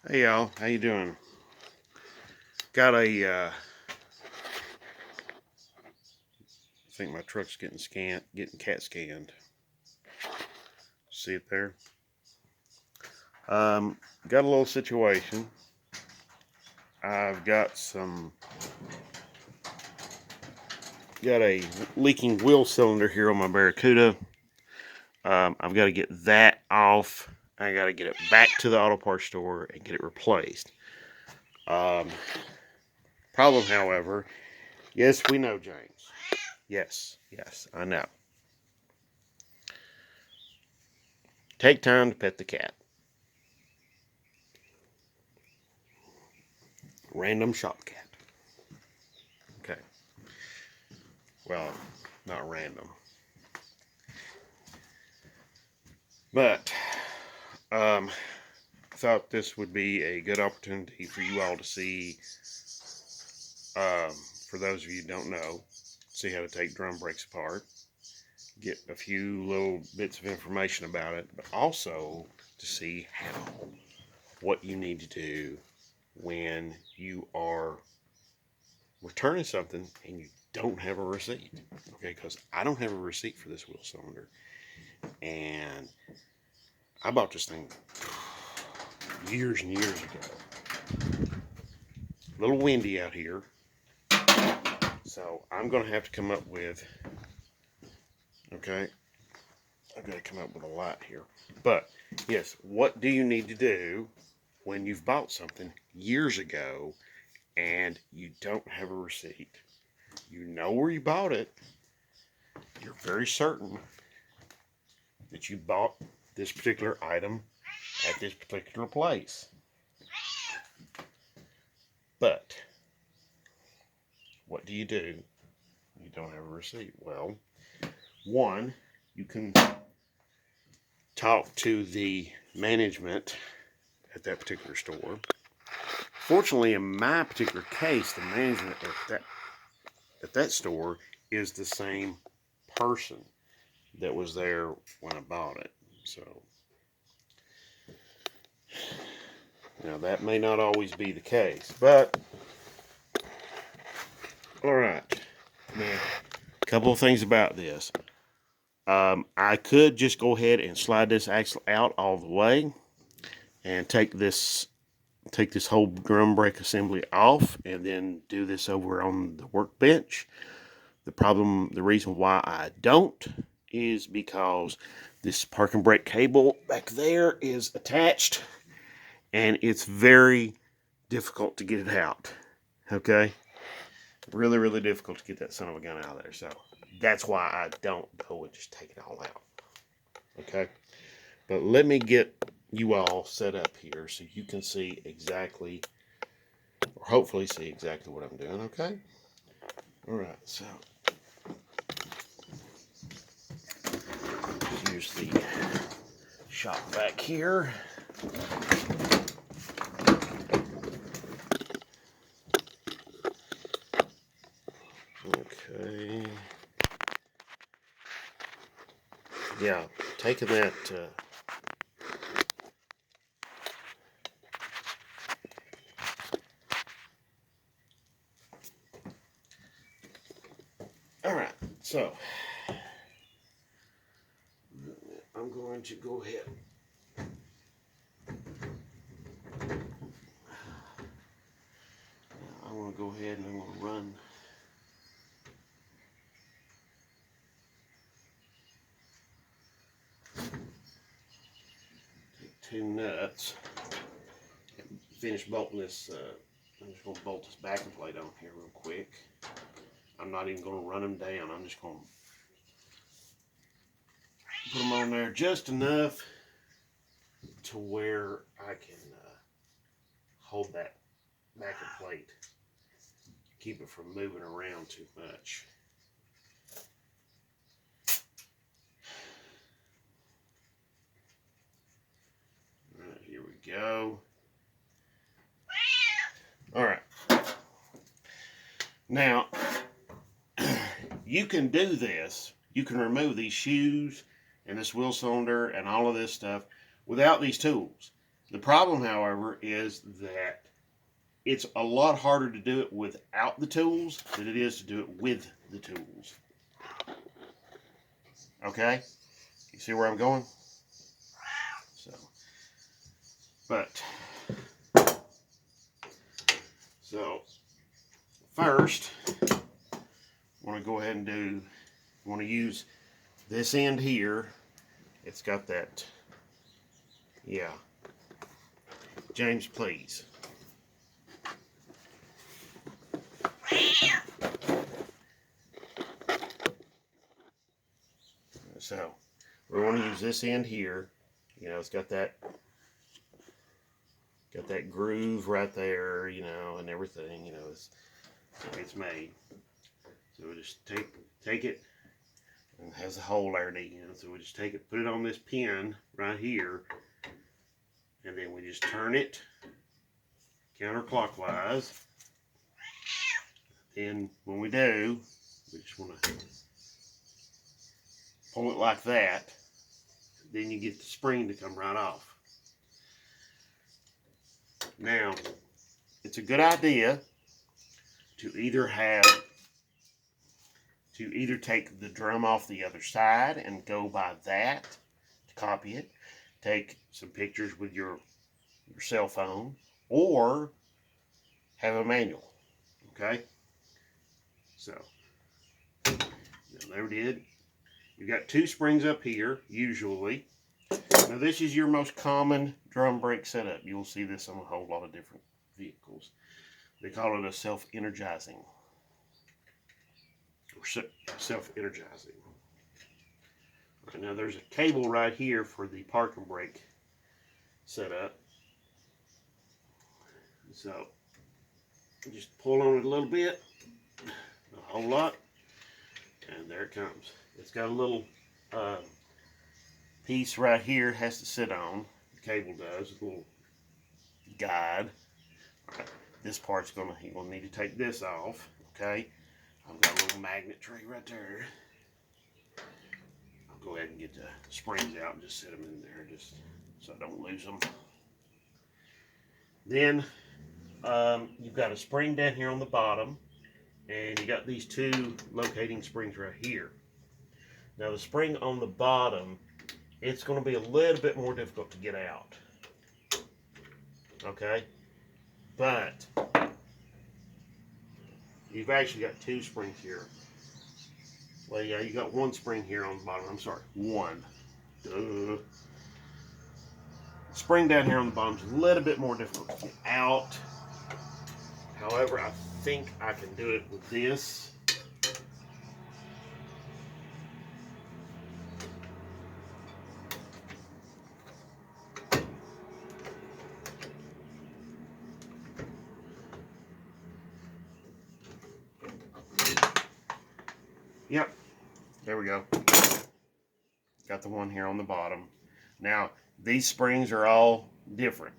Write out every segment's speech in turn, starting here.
Hey y'all, how you doing? Got I think my truck's getting CAT scanned. See it there? Got a little situation. I've got a leaking wheel cylinder here on my Barracuda. I've got to get that off. I got to get it back to the auto parts store and get it replaced. Um, Problem, however, yes, we know, James. Yes, I know. Take time to pet the cat. Random shop cat. Okay. Well, not random. But I thought this would be a good opportunity for you all to see, um, for those of you who don't know, see how to take drum brakes apart, get a few little bits of information about it, but also to see what you need to do when you are returning something and you don't have a receipt. Okay, because I don't have a receipt for this wheel cylinder, and I bought this thing years and years ago. A little windy out here, so I'm going to have to come up with, okay, I've got to come up with a lot here. But yes, what do you need to do when you've bought something years ago and you don't have a receipt? You know where you bought it. You're very certain that you bought this particular item at this particular place. But what do? You don't have a receipt. Well, one, you can talk to the management at that particular store. Fortunately, in my particular case, the management at that store is the same person that was there when I bought it. So, now that may not always be the case, but all right. Now, a couple of things about this. I could just go ahead and slide this axle out all the way and take this whole drum brake assembly off and then do this over on the workbench. The reason why I don't is because this parking brake cable back there is attached and it's very difficult to get it out. Okay? Really, really difficult to get that son of a gun out of there. So that's why I don't go and just take it all out. Okay? But let me get you all set up here so you can see exactly, or hopefully see exactly what I'm doing. Okay? All right. So here's the shop back here. Okay. Yeah, taking that. All right. So I'm going to go ahead. I want to go ahead and I'm going to run. Take two nuts and finish bolting this. I'm just going to bolt this backing plate on here real quick. I'm not even going to run them down. I'm just going to put them on there just enough to where I can hold that backing plate, keep it from moving around too much. All right, here we go. All right. Now, you can do this. You can remove these shoes and this wheel cylinder and all of this stuff without these tools. The problem, however, is that it's a lot harder to do it without the tools than it is to do it with the tools. Okay? You see where I'm going? So first, I want to go ahead and want to use this end here. It's got that, yeah. James, please. So we want to use this end here. You know, it's got that groove right there, you know, and everything, you know, it's the way it's made. So we just take it, and it has a hole there, you know, so we just take it, put it on this pin right here, and then we just turn it counterclockwise. Then when we do, we just want to pull it like that. Then you get the spring to come right off. Now, it's a good idea to either take the drum off the other side and go by that to copy it, take some pictures with your cell phone, or have a manual. Okay? So, there we did. You got 2 springs up here, usually. Now this is your most common drum brake setup. You will see this on a whole lot of different vehicles. They call it a self-energizing. Or self-energizing. Okay, now there's a cable right here for the parking brake setup. So, just pull on it a little bit, a whole lot, and there it comes. It's got a little piece right here it has to sit on. The cable does, a little guide. Right. This part's you're gonna need to take this off. Okay, I've got a little magnet tray right there. I'll go ahead and get the springs out and just set them in there, just so I don't lose them. Then you've got a spring down here on the bottom, and you got these 2 locating springs right here. Now the spring on the bottom, it's going to be a little bit more difficult to get out. Okay? But you've actually got 2 springs here. Well, yeah, you got 1 spring here on the bottom. I'm sorry, 1. Spring down here on the bottom is a little bit more difficult to get out. However, I think I can do it with this. Yep, there we go. Got the one here on the bottom. Now, these springs are all different,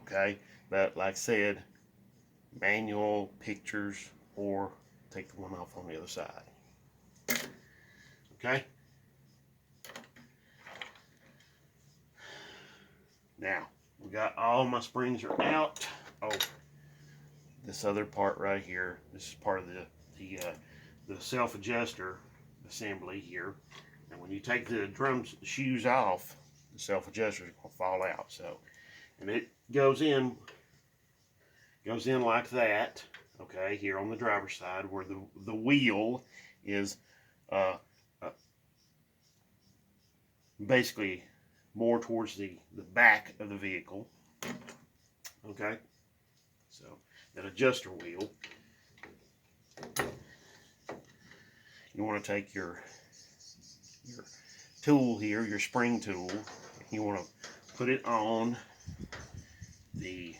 okay? But like I said, manual, pictures, or take the one off on the other side. Okay? Now, we got all my springs are out. Oh, this other part right here, this is part of the self-adjuster assembly here. And when you take the shoes off, the self-adjuster is going to fall out. So, and it goes in like that. Okay, here on the driver's side, where the wheel is basically more towards the back of the vehicle. Okay, so that adjuster wheel. You want to take your tool here, your spring tool. You want to put it on the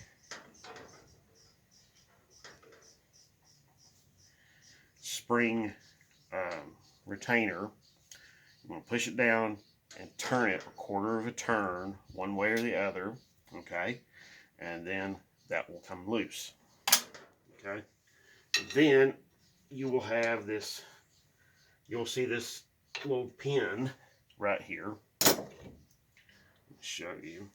spring retainer. You want to push it down and turn it a quarter of a turn, one way or the other. Okay, and then that will come loose. Okay, then you will have this. You'll see this little pin right here. Let me show you.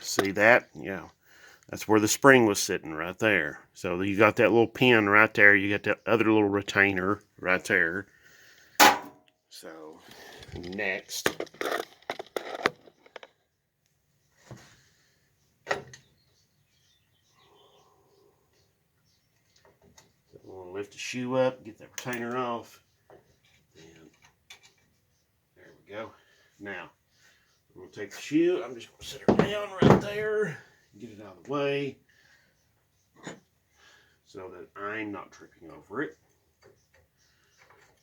See that? Yeah. That's where the spring was sitting right there. So you got that little pin right there. You got that other little retainer right there. So next, we're going to lift the shoe up, get that retainer off. And there we go. Now, I'm going to take the shoe. I'm just going to set her down right there. Get it out of the way so that I'm not tripping over it.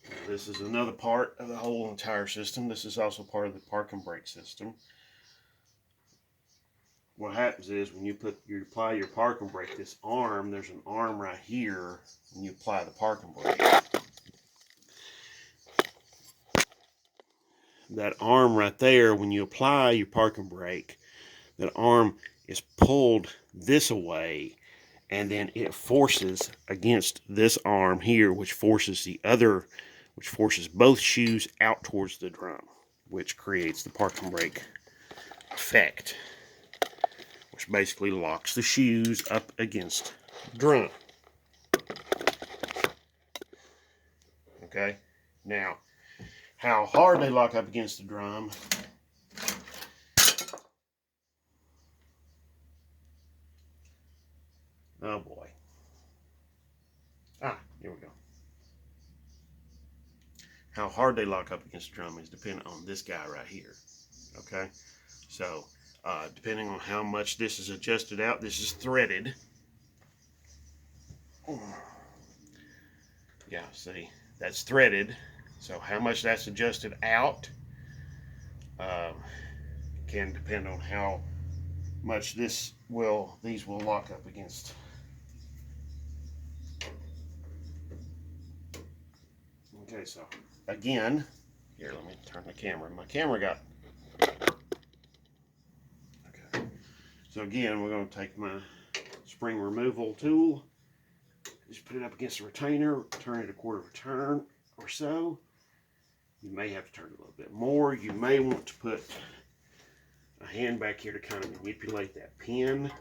Now, this is another part of the whole entire system. This is also part of the park and brake system. What happens is when you apply your park and brake, this arm, there's an arm right here when you apply the park and brake. That arm right there, when you apply your park and brake, that arm is pulled this away, and then it forces against this arm here, which forces both shoes out towards the drum, which creates the park and brake effect, which basically locks the shoes up against the drum. Okay, now how hard they lock up against the drum oh boy. Here we go. How hard they lock up against the drum is dependent on this guy right here. Okay, so depending on how much this is adjusted out, this is threaded. Yeah, see, that's threaded. So how much that's adjusted out can depend on how much these will lock up against. Okay, so again, here, let me turn the camera. My camera got. Okay, so again, we're going to take my spring removal tool, just put it up against the retainer, turn it a quarter of a turn or so. You may have to turn it a little bit more. You may want to put a hand back here to kind of manipulate that pin.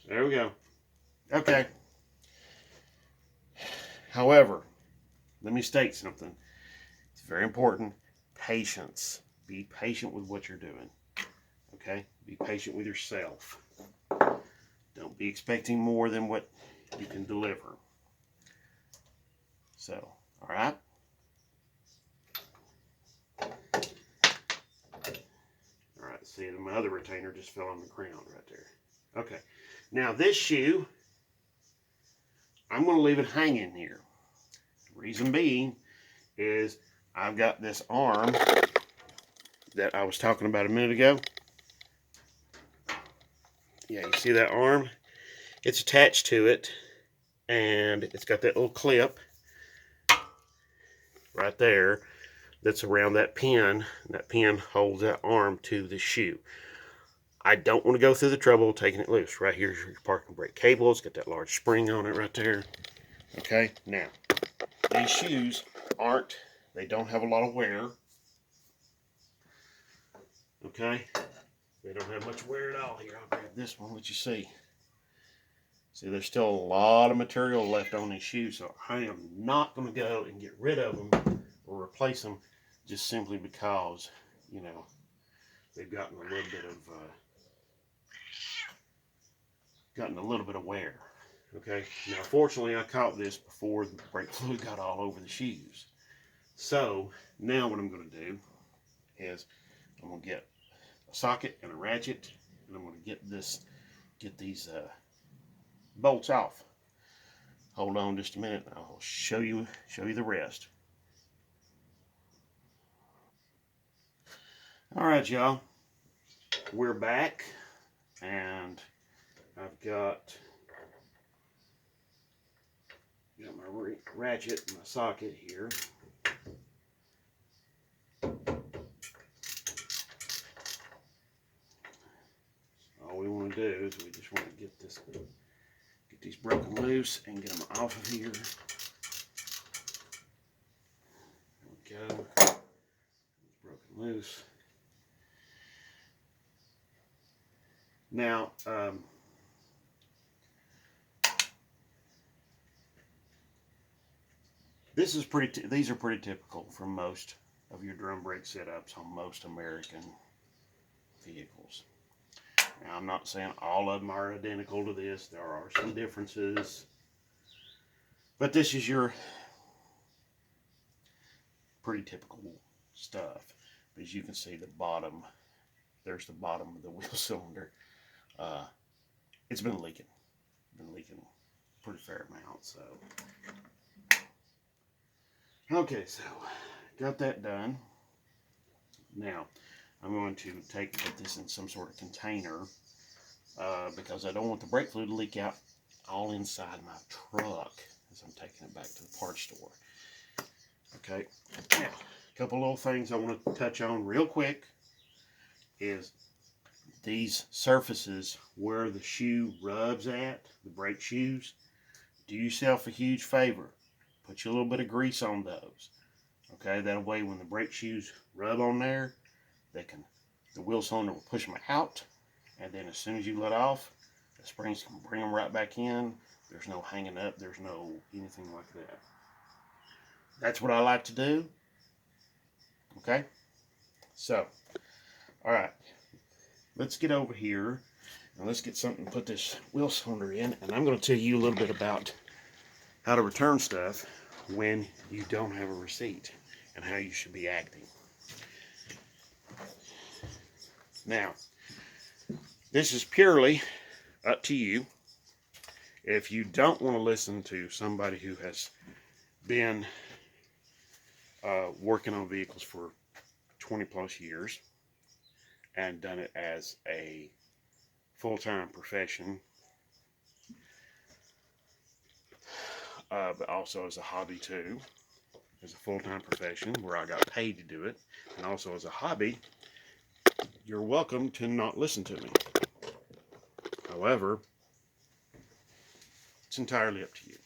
There we go. Okay. However, let me state something. It's very important. Patience. Be patient with what you're doing. Okay? Be patient with yourself. Don't be expecting more than what you can deliver. So, all right? All right, see, my other retainer just fell on the ground right there. Okay, now this shoe, I'm going to leave it hanging here. Reason being is I've got this arm that I was talking about a minute ago. Yeah, you see that arm? It's attached to it, and it's got that little clip right there that's around that pin, and that pin holds that arm to the shoe. I don't want to go through the trouble of taking it loose. Right here's your park and brake cable. It's got that large spring on it right there. Okay, now, these shoes they don't have a lot of wear. Okay, they don't have much wear at all. Here, I'll grab this one, let you see. See, there's still a lot of material left on these shoes, so I am not going to go and get rid of them or replace them just simply because, you know, they've gotten a little bit of wear. Okay, now fortunately I caught this before the brake fluid got all over the shoes. So now what I'm going to do is I'm going to get a socket and a ratchet, and I'm going to get these bolts off. Hold on just a minute, and I'll show you the rest. All right, y'all, we're back, and I've got my ratchet and my socket here. All we want to do is we just want to get these broken loose and get them off of here. There we go. Now, these are pretty typical for most of your drum brake setups on most American vehicles. Now, I'm not saying all of them are identical to this. There are some differences. But this is your pretty typical stuff. As you can see, the bottom, there's the bottom of the wheel cylinder. It's been leaking. Pretty fair amount. So, okay, so got that done. Now, I'm going to put this in some sort of container because I don't want the brake fluid to leak out all inside my truck as I'm taking it back to the parts store. Okay, now, a couple little things I want to touch on real quick is these surfaces where the shoe rubs at, the brake shoes. Do yourself a huge favor. Put you a little bit of grease on those. Okay, that way when the brake shoes rub on there, the wheel cylinder will push them out, and then as soon as you let off, the springs can bring them right back in. There's no hanging up, there's no anything like that. That's what I like to do. Okay, so, all right, let's get over here and let's get something to put this wheel cylinder in, and I'm going to tell you a little bit about how to return stuff when you don't have a receipt and how you should be acting. Now, this is purely up to you. If you don't want to listen to somebody who has been working on vehicles for 20 plus years and done it as a full-time profession, but also as a hobby too, as a full-time profession where I got paid to do it, and also as a hobby, you're welcome to not listen to me. However, it's entirely up to you.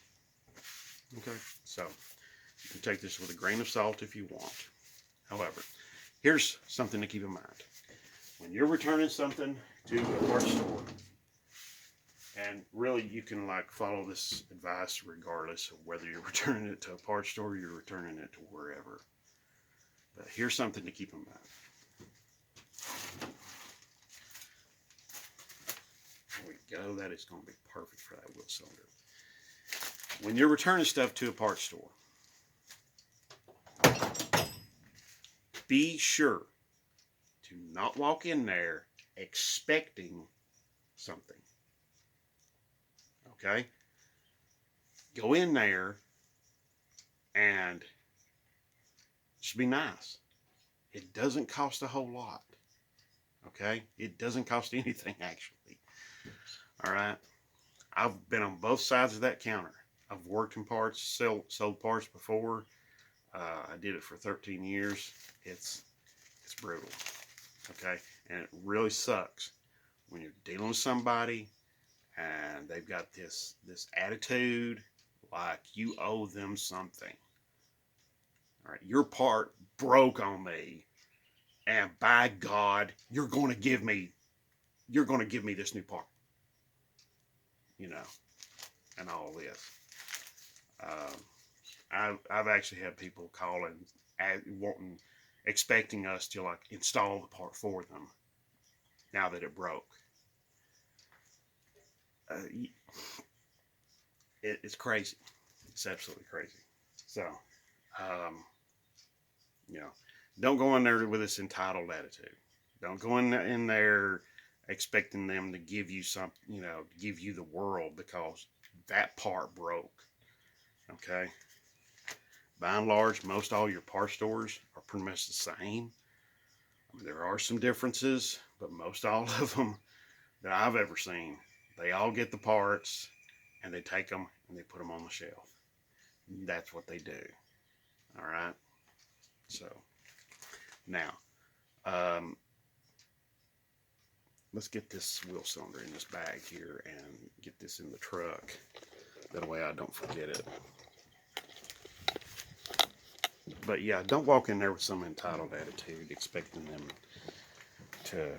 Okay, so you can take this with a grain of salt if you want. However, here's something to keep in mind. When you're returning something to a parts store, and really you can like follow this advice regardless of whether you're returning it to a parts store or you're returning it to wherever. But here's something to keep in mind. There we go. That is going to be perfect for that wheel cylinder. When you're returning stuff to a parts store, be sure to not walk in there expecting something. Okay? Go in there and just be nice. It doesn't cost a whole lot. Okay? It doesn't cost anything, actually. All right? I've been on both sides of that counter. I've worked in parts, sold parts before. I did it for 13 years. It's brutal. Okay? And it really sucks when you're dealing with somebody and they've got this attitude like you owe them something. All right, your part broke on me, and by God, you're going to give me this new part. You know, and all this. I've actually had people calling, expecting us to like install the part for them now that it broke. It's crazy. It's absolutely crazy. So, you know, don't go in there with this entitled attitude. Don't go in there expecting them to give you something, you know, give you the world because that part broke. Okay? By and large, most all your parts stores are pretty much the same. I mean, there are some differences, but most all of them that I've ever seen, they all get the parts and they take them and they put them on the shelf. That's what they do. All right. So now, let's get this wheel cylinder in this bag here and get this in the truck. That way I don't forget it. But yeah, don't walk in there with some entitled attitude expecting them to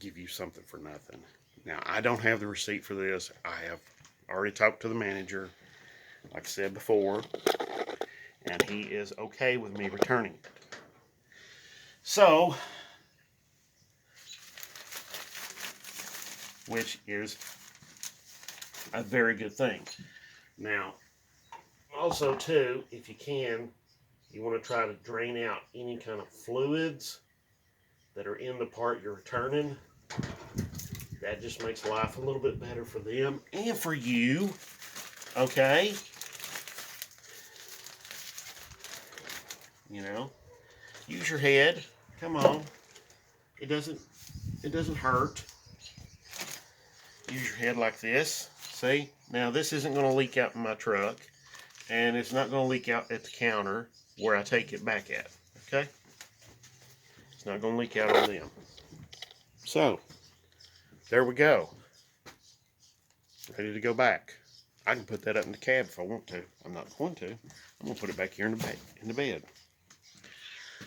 give you something for nothing. Now, I don't have the receipt for this. I have already talked to the manager, like I said before, and he is okay with me returning it. So, which is a very good thing. Now, also too, if you can, you want to try to drain out any kind of fluids that are in the part you're returning. That just makes life a little bit better for them and for you. Okay? You know, use your head. Come on. It doesn't hurt. Use your head like this. See? Now this isn't going to leak out in my truck, and it's not going to leak out at the counter where I take it back at. Okay? It's not going to leak out on them. So, there we go. Ready to go back. I can put that up in the cab if I want to. I'm not going to. I'm going to put it back here in the bed.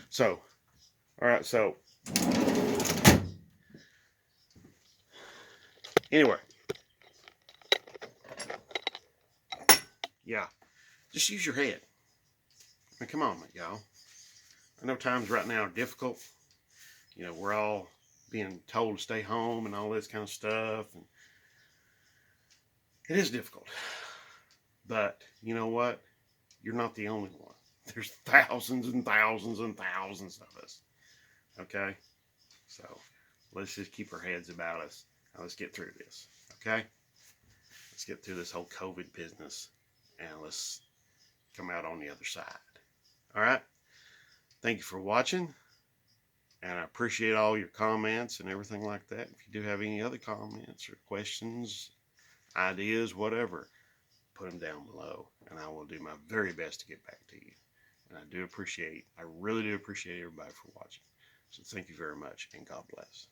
So, alright, so anyway, yeah, just use your head. I mean, come on, y'all. I know times right now are difficult. You know, we're all being told to stay home and all this kind of stuff. And it is difficult. But you know what? You're not the only one. There's thousands and thousands and thousands of us. Okay? So, let's just keep our heads about us. Now, let's get through this. Okay? Let's get through this whole COVID business. And let's come out on the other side. Alright? Thank you for watching. And I appreciate all your comments and everything like that. If you do have any other comments or questions, ideas, whatever, put them down below. And I will do my very best to get back to you. And I really do appreciate everybody for watching. So thank you very much, and God bless.